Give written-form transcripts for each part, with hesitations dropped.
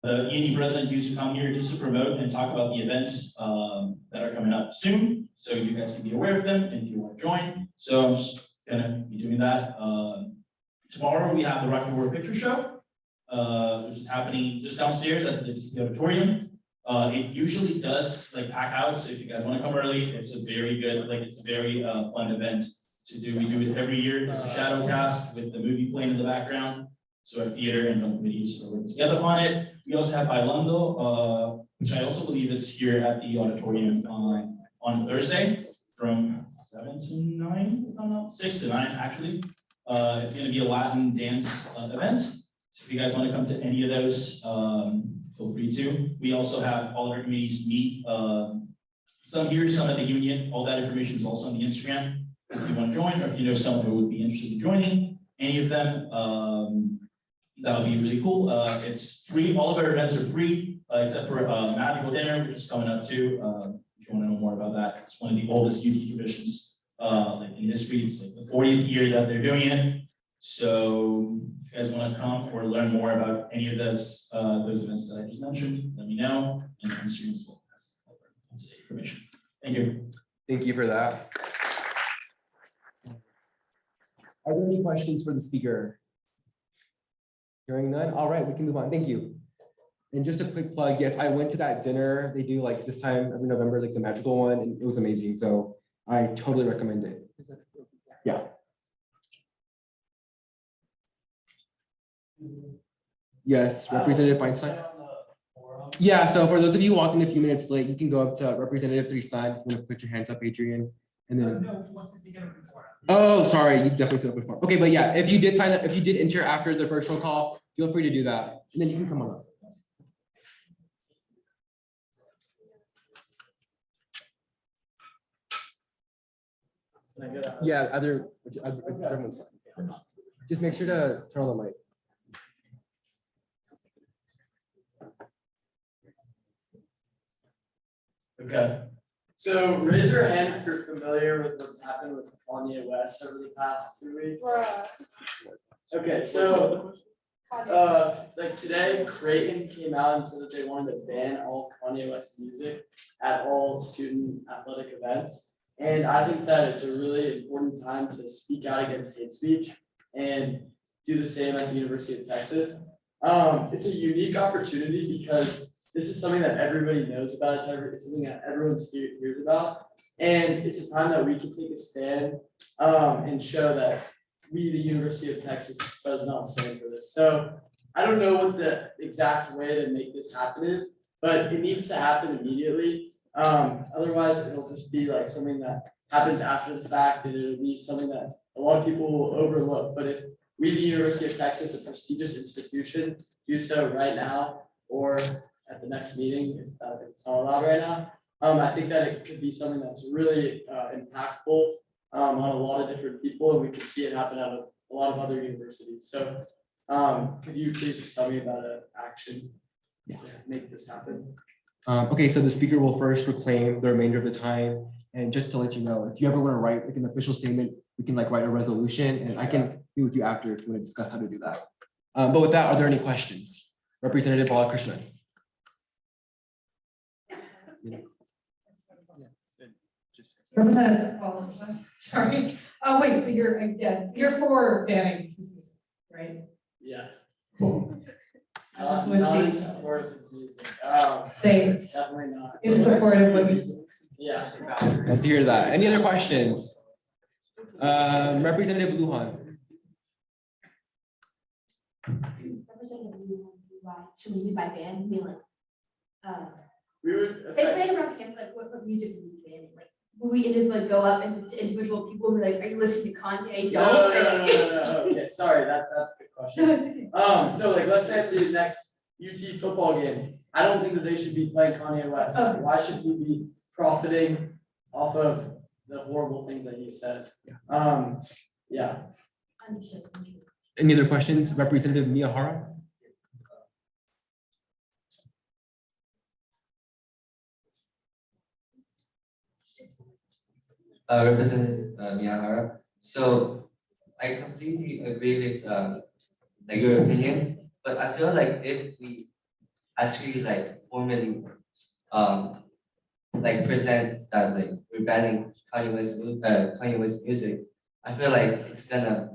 The ENE president used to come here just to promote and talk about the events that are coming up soon, so you guys can be aware of them if you want to join. So I'm just gonna be doing that. Tomorrow we have the Rocky Horror Picture Show, which is happening just downstairs at the auditorium. It usually does like pack out, so if you guys want to come early, it's a very good, it's a very fun event to do. We do it every year. It's a shadow cast with the movie playing in the background. So our theater and film committees are working together on it. We also have Bailando, which I also believe is here at the auditorium on Thursday from 7 to 9, if I'm not 6 to 9 actually. It's going to be a Latin dance event. So if you guys want to come to any of those, feel free to. We also have all of our committees meet some here, some at the union. All that information is also on the Instagram. If you want to join, or if you know someone who would be interested in joining any of them, that would be really cool. It's free. All of our events are free, except for Magical Dinner, which is coming up too. If you want to know more about that, it's one of the oldest UT traditions like in history. It's like the 40th year that they're doing it. So if you guys want to come or learn more about any of those events that I just mentioned, let me know. And I'm sure as well as up-to-date information. Thank you. Thank you for that. Are there any questions for the speaker? Hearing none. All right, we can move on. Thank you. And just a quick plug. Yes, I went to that dinner. They do like this time every November, like the magical one, and it was amazing. So I totally recommend it. Yeah. Yes, Representative Feinstein. Yeah, so for those of you walking a few minutes late, you can go up to Representative 3 Stein. If you want to put your hands up, Adrian. And then No, once the speaker before. oh, sorry, you definitely said it before. Okay, but yeah, if you did sign up, if you did enter after the virtual call, feel free to do that. And then you can come on up. Yeah, just make sure to turn on the mic. Okay, so raise your hand if you're familiar with what's happened with Kanye West over the past 2 weeks. Okay, so like today, Creighton came out and said that they wanted to ban all Kanye West music at all student athletic events. And I think that it's a really important time to speak out against hate speech and do the same at the University of Texas. It's a unique opportunity because this is something that everybody knows about. It's something that everyone hears about. And it's a time that we can take a stand and show that we, the University of Texas, does not stand for this. So I don't know what the exact way to make this happen is, but it needs to happen immediately. Otherwise, it'll just be like something that happens after the fact, and it'll be something that a lot of people will overlook. But if we, the University of Texas, a prestigious institution, do so right now or at the next meeting, if it's not allowed right now, I think that it could be something that's really impactful on a lot of different people, and we can see it happen at a lot of other universities. So could you please just tell me about an action to make this happen? Okay, so the speaker will first reclaim the remainder of the time. And just to let you know, if you ever want to write like an official statement, we can like write a resolution, and I can be with you after if you want to discuss how to do that. But with that, are there any questions? Representative Balakrishnan. Representative Paul, sorry. Oh, wait, so you're, yeah, you're for banning this music, right? Yeah. Just Not in with support of this music. Thanks. Definitely not. In support of what music. Yeah. Glad to hear that. Any other questions? Representative Lujan. Representative so maybe by band, you mean like, We would. they played around camp, like what music would we ban? Like, will we like go up and to individual people and be like, are you listening to Kanye? No, Don't. okay, sorry, that's a good question. No, it's okay. No, like, let's say at the next UT football game, I don't think that they should be playing Kanye West. Okay. Why should we be profiting off of the horrible things that he said? Yeah. Understood. Thank you. Any other questions? Representative Miyahara. Representative Miyahara. So I completely agree with like your opinion, but I feel like if we actually like formally like present that like we're banning Kanye West music, I feel like it's gonna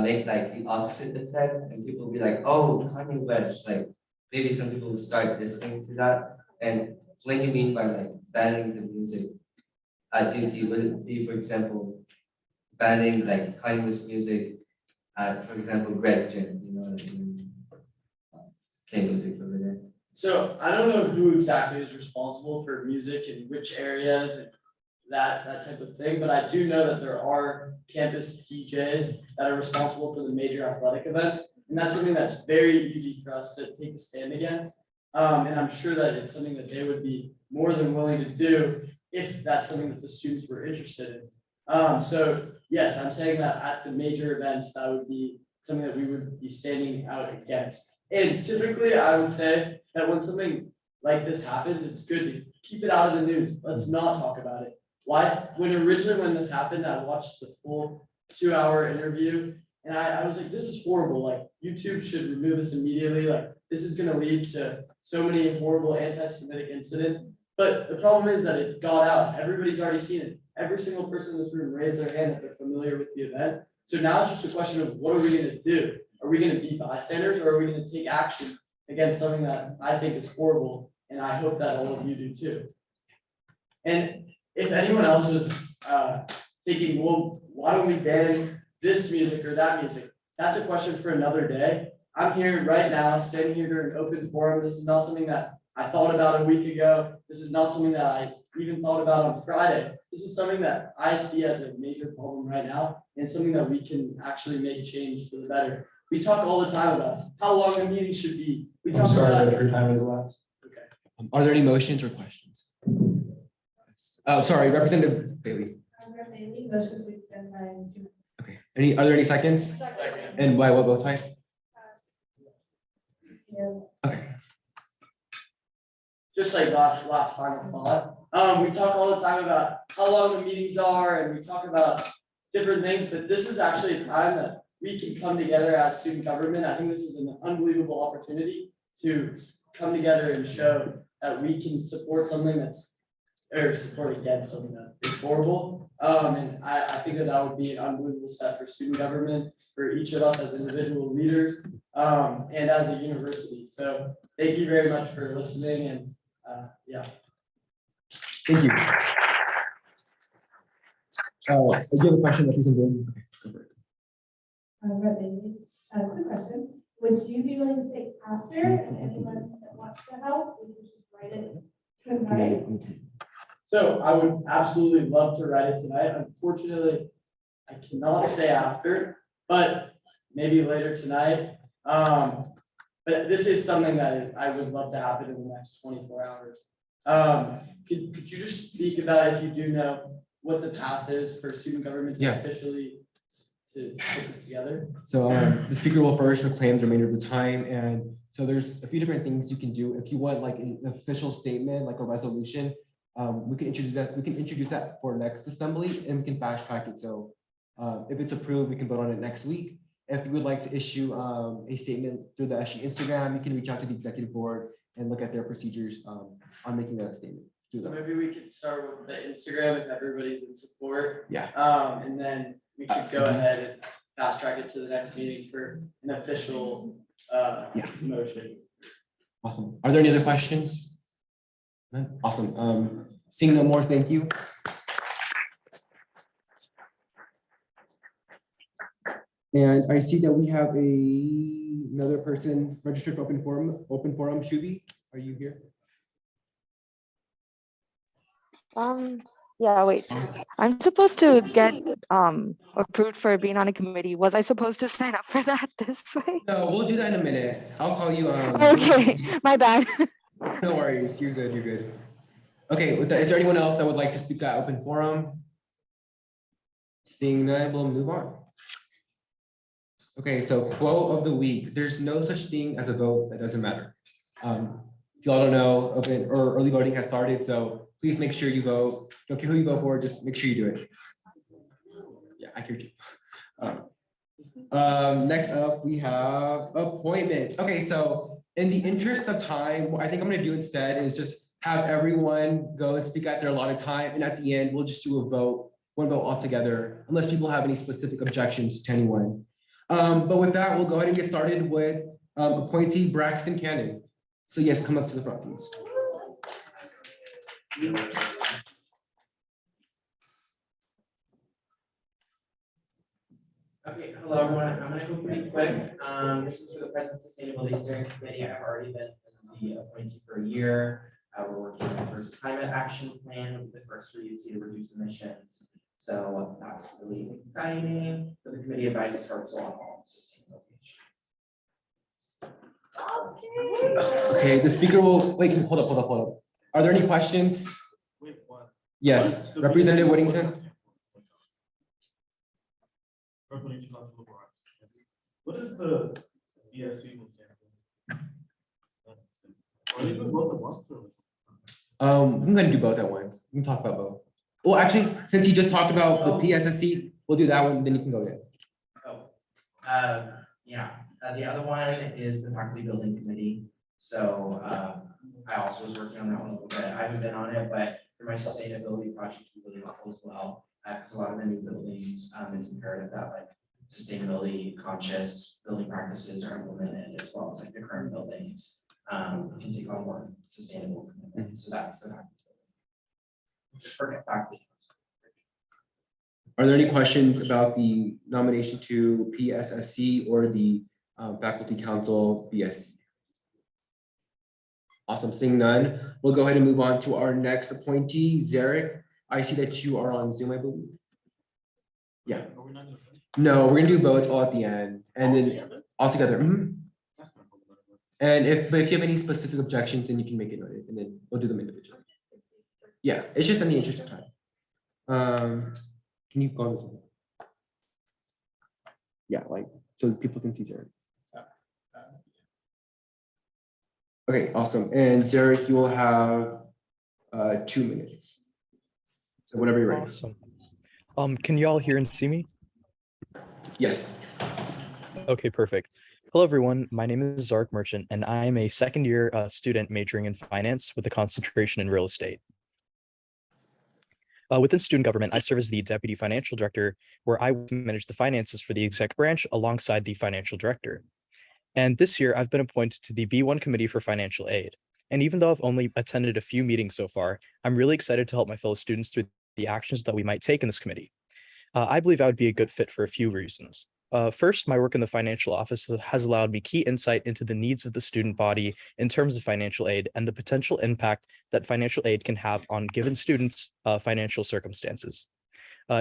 make like the opposite effect, and people will be like, oh, Kanye West, like maybe some people will start listening to that. And when you mean by like banning the music at UT, would it be, for example, banning like Kanye West music at, for example, Greg Gym, you know, play music over there? So I don't know who exactly is responsible for music in which areas and that type of thing, but I do know that there are campus DJs that are responsible for the major athletic events, and that's something that's very easy for us to take a stand against. And I'm sure that it's something that they would be more than willing to do if that's something that the students were interested in. So yes, I'm saying that at the major events, that would be something that we would be standing out against. And typically, I would say that when something like this happens, it's good to keep it out of the news. Let's not talk about it. Why? When this happened, I watched the full 2-hour interview and I was like, this is horrible. Like YouTube should remove this immediately. Like this is gonna lead to so many horrible anti-Semitic incidents. But the problem is that it got out. Everybody's already seen it. Every single person in this room raised their hand that they're familiar with the event. So now it's just a question of what are we gonna do? Are we gonna be bystanders or are we gonna take action against something that I think is horrible? And I hope that all of you do too. And if anyone else was thinking, well, why don't we ban this music or that music? That's a question for another day. I'm here right now, standing here during open forum. This is not something that I thought about a week ago. This is not something that I even thought about on Friday. This is something that I see as a major problem right now and something that we can actually make change for the better. We talk all the time about how long a meeting should be. We talk about your time has elapsed. Okay. Are there any motions or questions? Oh, sorry, Representative Bailey. Bailey, motion to extend time to. Okay, are there any seconds? And by what vote type? Okay. Just like last final thought. We talk all the time about how long the meetings are and we talk about different things, but this is actually a time that we can come together as student government. I think this is an unbelievable opportunity to come together and show that we can support something or support against something that is horrible. And I think that would be an unbelievable step for student government, for each of us as individual leaders, and as a university. So thank you very much for listening and yeah. Thank you. Do you have a question, Representative? Okay, go for it. Quick question. Would you be willing to stay after and anyone that wants to help, we can just write it tonight? So I would absolutely love to write it tonight. Unfortunately, I cannot stay after, but maybe later tonight. But this is something that I would love to happen in the next 24 hours. Could you just speak about, if you do know, what the path is for student government to officially to put this together? So the speaker will first reclaim the remainder of the time. And so there's a few different things you can do. If you want like an official statement, like a resolution, we can introduce that for next assembly and we can fast track it. So if it's approved, we can vote on it next week. If you would like to issue a statement through the SG Instagram, you can reach out to the executive board and look at their procedures on making that statement. So maybe we could start with the Instagram if everybody's in support. Yeah. And then we could go ahead and fast track it to the next meeting for an official motion. Awesome. Are there any other questions? None? Awesome. Seeing no more, thank you. And I see that we have another person registered for open forum. Shubi, are you here? Yeah, wait. I'm supposed to get approved for being on a committee. Was I supposed to sign up for that this way? No, we'll do that in a minute. I'll call you. Okay, my bad. No worries. You're good. You're good. Okay. With that, is there anyone else that would like to speak at open forum? Seeing none, we'll move on. Okay. So quote of the week: there's no such thing as a vote that doesn't matter. If you all don't know, open or early voting has started, so please make sure you vote. Don't care who you vote for, just make sure you do it. Yeah, I hear you. Next up, we have appointments. Okay, so in the interest of time, what I think I'm gonna do instead is just have everyone go and speak at their allotted time, and at the end, we'll just do a vote, one vote altogether, unless people have any specific objections to anyone. But with that, we'll go ahead and get started with appointee Braxton Cannon. So yes, come up to the front, please. Okay, hello everyone. I'm gonna go pretty quick. This is for the President Sustainability Steering Committee. I've already been the appointee for a year. We're working on the first climate action plan, with the first for UT to reduce emissions. So that's really exciting. For the committee advisors starts on all sustainability issues. Okay, the speaker will, wait, hold up. Are there any questions? Yes, Representative Whittington? What is the BSC? Are they doing both at once or? I'm gonna do both at once. We can talk about both. Well, actually, since you just talked about the PSSC, we'll do that one, then you can go again. The other one is the faculty building committee. So I also was working on that one a little bit. I haven't been on it, but for my sustainability project, it's really helpful as well. Because a lot of the new buildings, it's imperative that like sustainability conscious building practices are implemented, as well as like the current buildings can take on more sustainable commitments. So that's the faculty. Are there any questions about the nomination to PSSC or the Faculty Council BSC? Awesome, seeing none, we'll go ahead and move on to our next appointee, Zarek. I see that you are on Zoom, I believe. Yeah. No, we're gonna do votes all at the end and then all together. Mhm. And if you have any specific objections, then you can make it noted and then we'll do them individually. Yeah, it's just in the interest of time. Can you go on this one? Yeah, like, so people can see Zarek. Okay, awesome. And Zarek, you will have 2 minutes. So whenever you're ready. Awesome. Can you all hear and see me? Yes. Okay, perfect. Hello, everyone. My name is Zarek Merchant, and I am a second-year student majoring in finance with a concentration in real estate. Within student government, I serve as the deputy financial director, where I manage the finances for the exec branch alongside the financial director. And this year, I've been appointed to the B1 Committee for Financial Aid. And even though I've only attended a few meetings so far, I'm really excited to help my fellow students through the actions that we might take in this committee. I believe I would be a good fit for a few reasons. First, my work in the financial office has allowed me key insight into the needs of the student body in terms of financial aid and the potential impact that financial aid can have on given students' financial circumstances.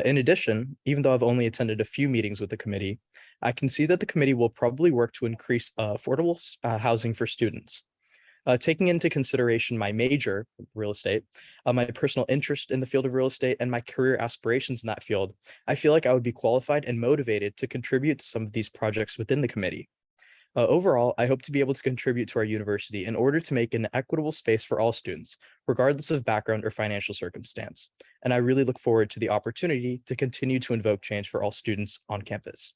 In addition, even though I've only attended a few meetings with the committee, I can see that the committee will probably work to increase affordable housing for students. Taking into consideration my major, real estate, my personal interest in the field of real estate, and my career aspirations in that field, I feel like I would be qualified and motivated to contribute to some of these projects within the committee. Overall, I hope to be able to contribute to our university in order to make an equitable space for all students, regardless of background or financial circumstance. And I really look forward to the opportunity to continue to invoke change for all students on campus.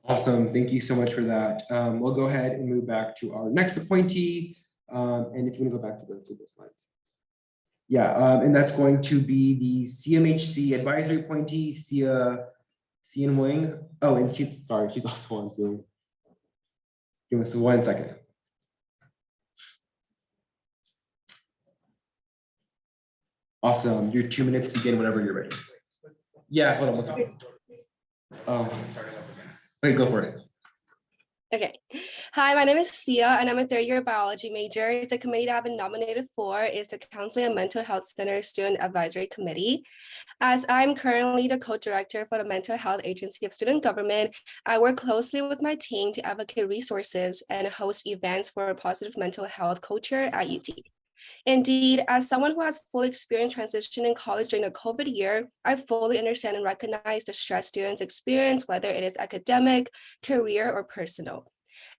Awesome. Thank you so much for that. We'll go ahead and move back to our next appointee. And if you want to go back to the Google slides. Yeah, and that's going to be the CMHC advisory appointee, Cian Wing. Oh, and she's also on Zoom. Give us 1 second. Awesome. Your 2 minutes begin whenever you're ready. Yeah, hold on 1 second. Oh, wait, go for it. Okay. Hi, my name is Sia, and I'm a third-year biology major. The committee that I've been nominated for is the Counseling and Mental Health Center Student Advisory Committee. As I'm currently the co-director for the Mental Health Agency of Student Government, I work closely with my team to advocate resources and host events for a positive mental health culture at UT. Indeed, as someone who has full experience transitioning college during the COVID year, I fully understand and recognize the stress students experience, whether it is academic, career, or personal.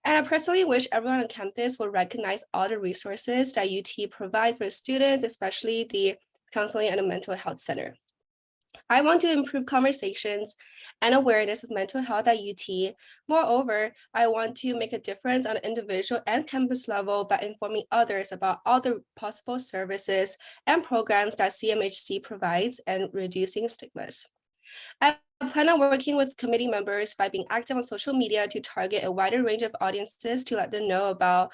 And I personally wish everyone on campus would recognize all the resources that UT provide for students, especially the Counseling and Mental Health Center. I want to improve conversations and awareness of mental health at UT. Moreover, I want to make a difference on an individual and campus level by informing others about all the possible services and programs that CMHC provides and reducing stigmas. I plan on working with committee members by being active on social media to target a wider range of audiences to let them know about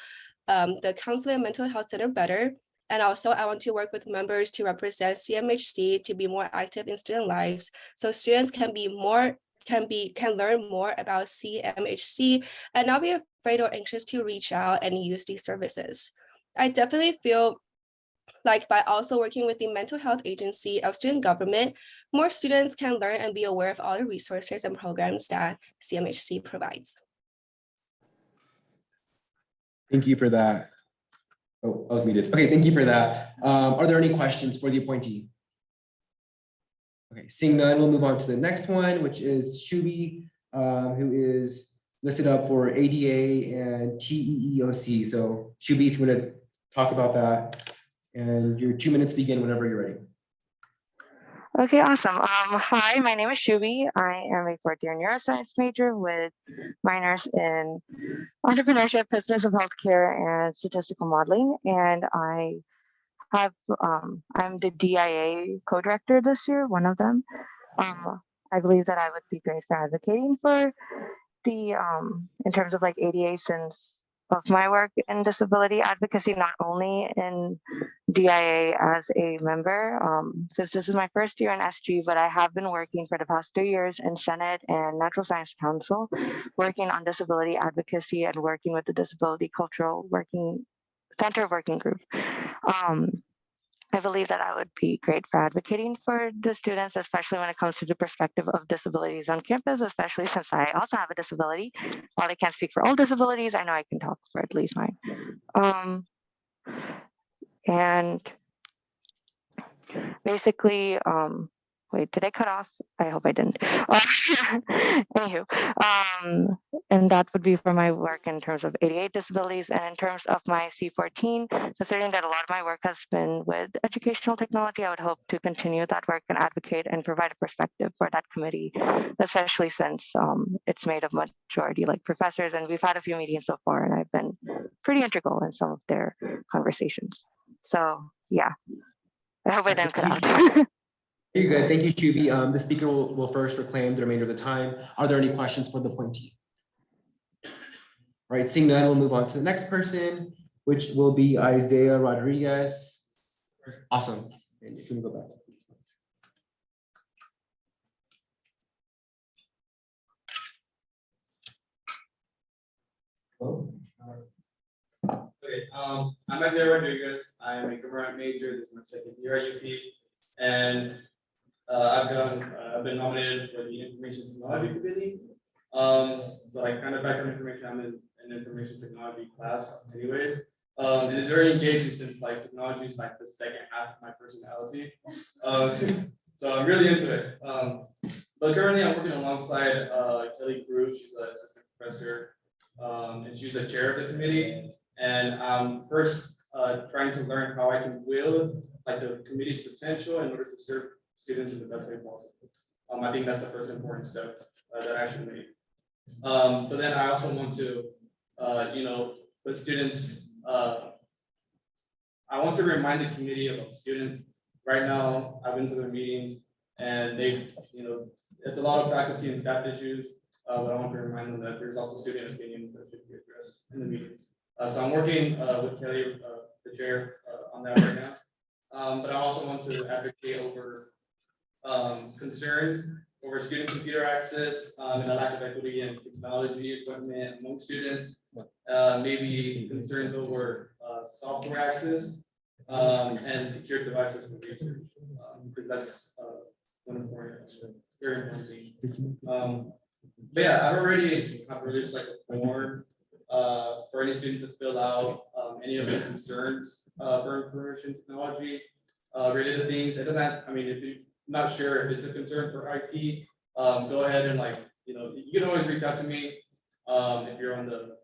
the Counseling and Mental Health Center better. And also I want to work with members to represent CMHC to be more active in student lives so students can learn more about CMHC and not be afraid or anxious to reach out and use these services. I definitely feel like by also working with the Mental Health Agency of Student Government, more students can learn and be aware of all the resources and programs that CMHC provides. Thank you for that. Oh, I was muted. Okay, thank you for that. Are there any questions for the appointee? Okay, seeing none, we'll move on to the next one, which is Shubi, who is listed up for ADA and TEEOC. So Shubi, if you want to talk about that, and your 2 minutes begin whenever you're ready. Okay, awesome. Hi, my name is Shubi. I am a fourth year neuroscience major with minors in entrepreneurship, business of healthcare, and statistical modeling. And I'm the DIA co-director this year, one of them. I believe that I would be great for advocating for the in terms of like ADA, since of my work in disability advocacy, not only in DIA as a member, since this is my first year in SG, but I have been working for the past 3 years in Senate and Natural Science Council, working on disability advocacy and working with the Disability Cultural Working Center Working Group. I believe that I would be great for advocating for the students, especially when it comes to the perspective of disabilities on campus, especially since I also have a disability. While I can't speak for all disabilities, I know I can talk for at least mine. And basically, wait, did I cut off? I hope I didn't. Anywho, and that would be for my work in terms of 88 disabilities, and in terms of my C14, considering that a lot of my work has been with educational technology, I would hope to continue that work and advocate and provide a perspective for that committee, especially since it's made of majority like professors, and we've had a few meetings so far, and I've been pretty integral in some of their conversations. So yeah, I hope I didn't cut out. You're good. Thank you, Shubi. The speaker will first reclaim the remainder of the time. Are there any questions for the appointee? All right, seeing none, we'll move on to the next person, which will be Isaiah Rodriguez. Awesome. And you can go back. Okay, I'm Isaiah Rodriguez. I'm a government major. This is my second year at UT, and I've been nominated for the Information Technology Committee. So like kind of background information, I'm in an information technology class anyways. And it's very engaging since like technology is like the second half of my personality. So I'm really into it. But currently I'm working alongside Kelly Cruz. She's an assistant professor, and she's the chair of the committee. And I'm first trying to learn how I can wield like the committee's potential in order to serve students in the best way possible. I think that's the first important step that I should make. But then I also want to, put students, I want to remind the committee about students. Right now, I've been to their meetings and they've, it's a lot of faculty and staff issues, but I want to remind them that there's also student opinions that should be addressed in the meetings. So I'm working with Kelly, the chair, on that right now. But I also want to advocate over concerns over student computer access and the lack of equity in technology equipment among students, maybe concerns over software access and secure devices for research, because that's one important, very important thing. But yeah, I've already released like a form for any student to fill out any of the concerns for information technology related things. It doesn't, I mean, if you're not sure if it's a concern for IT, go ahead and you can always reach out to me if you're on the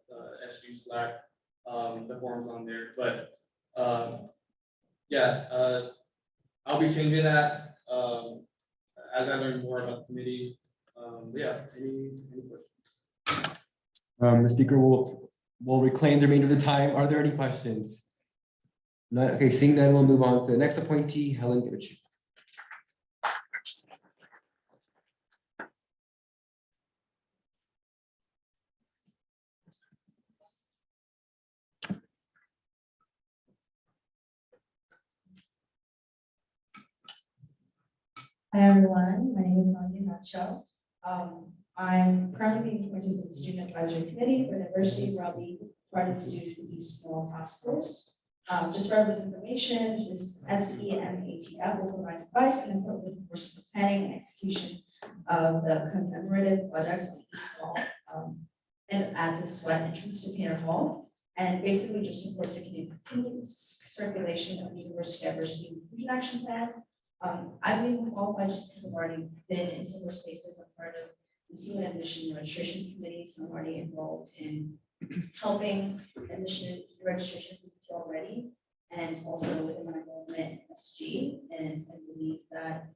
SG Slack, the forum's on there. But yeah, I'll be changing that as I learn more about the committee. Yeah, any questions? The speaker will reclaim the remainder of the time. Are there any questions? None. Okay, seeing none, we'll move on to the next appointee, Helen Givich. Hi everyone, my name is Nadia Nacho. I'm currently being appointed to the Student Advisory Committee for Diversity, where I'll be provided to do the small task force. Just for everyone's information, this SEMATF will provide advice and input with course of planning and execution of the commemorative projects of the small and at the Sweat entrance to Painter Hall. and basically just supports the continued circulation of the University Diversity and Inclusion Action Plan. I believe I'm qualified just because I've already been in similar spaces. I'm part of the Student Admission and Registration Committee, so I'm already involved in helping admission registration already, and also within my involvement in SG, and I believe that,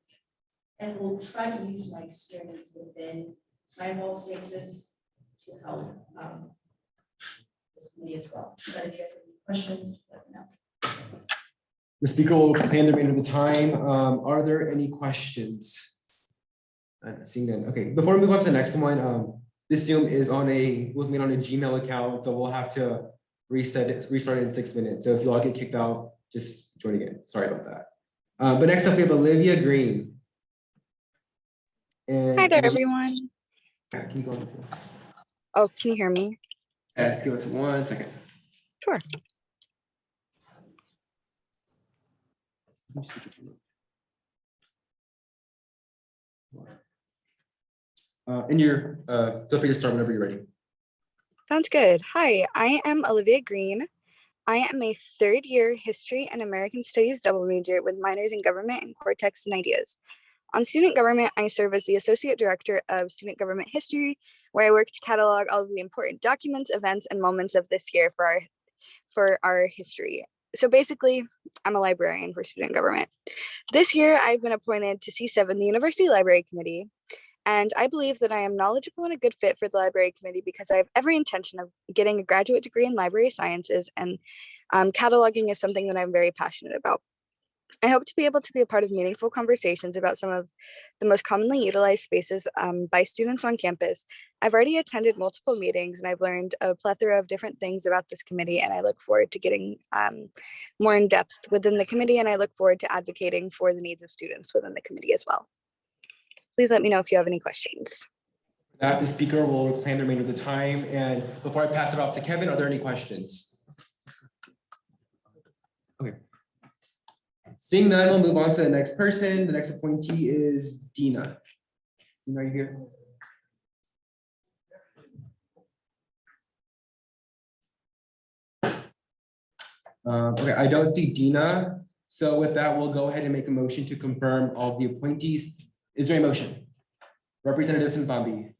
and will try to use my experience within my involved spaces to help this committee as well. So if you guys have any questions, let me know. The speaker will plan the remainder of the time. Are there any questions? Seeing none. Okay, before we move on to the next one, this Zoom is was made on a Gmail account, so we'll have to restart it in 6 minutes. So if you all get kicked out, just join again. Sorry about that. But next up, we have Olivia Green. And Hi there, everyone. can you go on? Oh, can you hear me? Yes, give us 1 second. Sure. And feel free to start whenever you're ready. Sounds good. Hi, I am Olivia Green. I am a third-year History and American Studies double major with minors in Government and Core Texts and Ideas. On Student Government, I serve as the Associate Director of Student Government History, where I work to catalog all of the important documents, events, and moments of this year for our history. So basically, I'm a librarian for Student Government. This year, I've been appointed to C7, the University Library Committee, and I believe that I am knowledgeable and a good fit for the Library Committee because I have every intention of getting a graduate degree in library sciences, and cataloging is something that I'm very passionate about. I hope to be able to be a part of meaningful conversations about some of the most commonly utilized spaces by students on campus. I've already attended multiple meetings and I've learned a plethora of different things about this committee, and I look forward to getting more in depth within the committee, and I look forward to advocating for the needs of students within the committee as well. Please let me know if you have any questions. The speaker will reclaim the remainder of the time. And before I pass it off to Kevin, are there any questions? Okay. Seeing none, we'll move on to the next person. The next appointee is Dina. Dina, are you here? Okay, I don't see Dina. So with that, we'll go ahead and make a motion to confirm all the appointees. Is there a motion? Representative Sinfambi.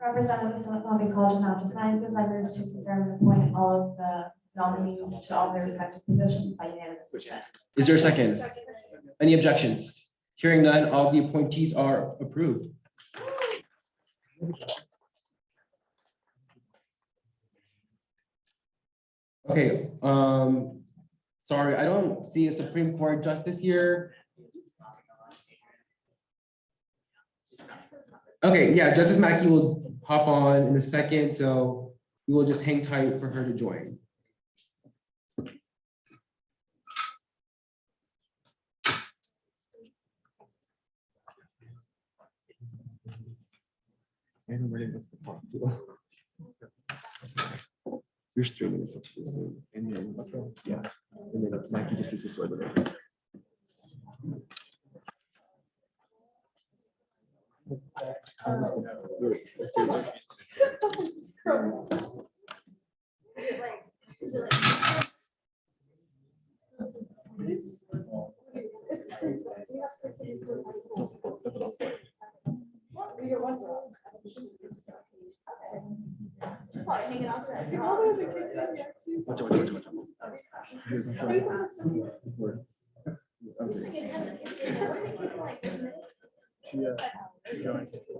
Representative Sinfambi, College of Natural Sciences, I move to confirm and appoint all of the nominees to all their respective positions by unanimous consent. Is there a second? Any objections? Hearing none, all the appointees are approved. Okay, sorry, I don't see a Supreme Court justice here. Okay, yeah, Justice Mackey will hop on in a second, so we will just hang tight for her to join. And where did the talk to? There's 3 minutes of the Zoom, and then yeah, and then Mackey just gets to sort of it.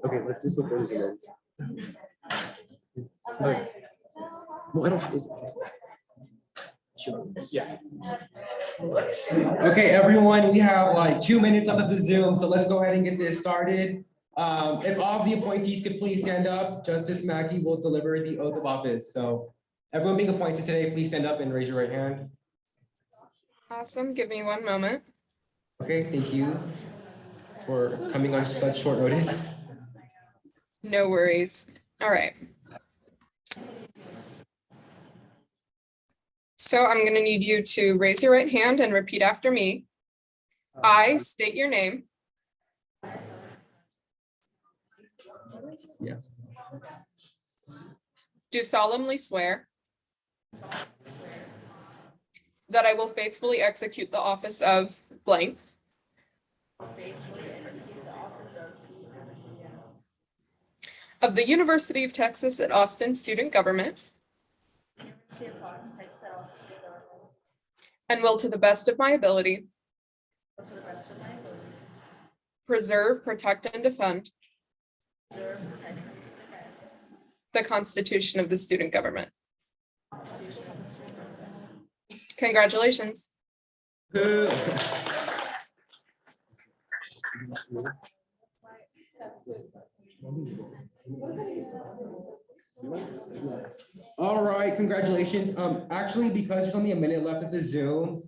Okay, let's just look for the Zoom. No, I don't. Sure. Yeah. Okay, everyone, we have like 2 minutes left of the Zoom, so let's go ahead and get this started. If all of the appointees could please stand up, Justice Mackey will deliver the oath of office. So everyone being appointed today, please stand up and raise your right hand. Awesome. Give me 1 moment. Okay, thank you for coming on such short notice. No worries. All right. So I'm going to need you to raise your right hand and repeat after me. I state your name. Yes. Do solemnly swear that I will faithfully execute the office of blank of the University of Texas at Austin Student Government and will to the best of my ability preserve, protect, and defend the Constitution of the student government. Congratulations. All right, congratulations. Actually, because there's only a minute left of the Zoom.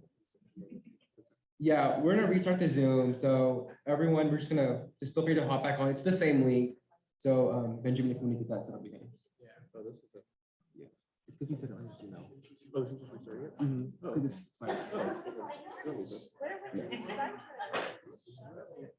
Yeah, we're gonna restart the Zoom. So everyone, we're just feel free to hop back on. It's the same link. So Benjamin, if you want to get that set up again. Yeah. Oh, this is a. Yeah. It's because you said it on his Gmail. Oh, this is for starting it? Mhm. Oh. It's fine. Oh, okay.